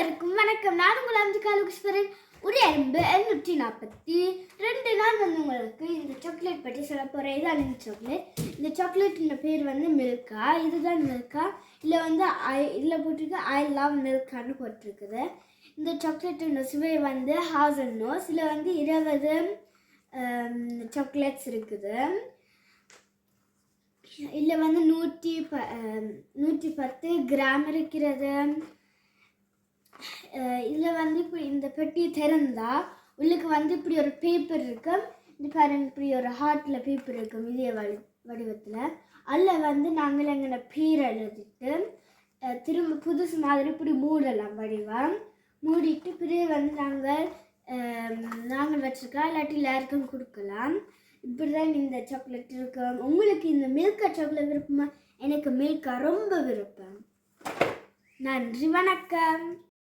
அனைவருக்கும் வணக்கம். நான் உங்கள் அம்ஜிகா லூக்ஸ்பரன். ஒரு 842 நாள் உங்களுக்கு இந்த சாக்லேட் பற்றி சொல்ல போகிறேன். இதுதான் இந்த சாக்லேட். இந்த சாக்லேட்டின் பேர் மில்கா. இதுதான் மில்கா. இதில் போட்டிருக்கு ஐ லவ் மில்கான்னு போட்டிருக்குது. இந்த சாக்லேட்டின் சுவை ஹாசல்நோஸ். இதில் 20 சாக்லேட்ஸ் இருக்குது. இதில் 110 கிராம் இருக்கிறது. இதில் இப்படி இந்த பெட்டி திறந்தால் உள்ளுக்கு இப்படி ஒரு பேப்பர் இருக்கும். இந்த பாருங்க, இப்படி ஒரு ஹார்ட்டில் பேப்பர் இருக்கும் இதே வடிவத்தில். அதில் நாங்கள் எங்களை பேர் எழுதிட்டு திரும்ப புதுசு மாதிரி இப்படி மூடலாம். வடிவம் மூடிட்டு பிறகு நாங்கள் வச்சுருக்கோம். இல்லாட்டி எல்லாருக்கும் கொடுக்கலாம். இப்படி தான் இந்த சாக்லேட் இருக்கும். உங்களுக்கு இந்த மில்கா சாக்லேட் விருப்பமா? எனக்கு மில்கா ரொம்ப விருப்பம். நன்றி, வணக்கம்.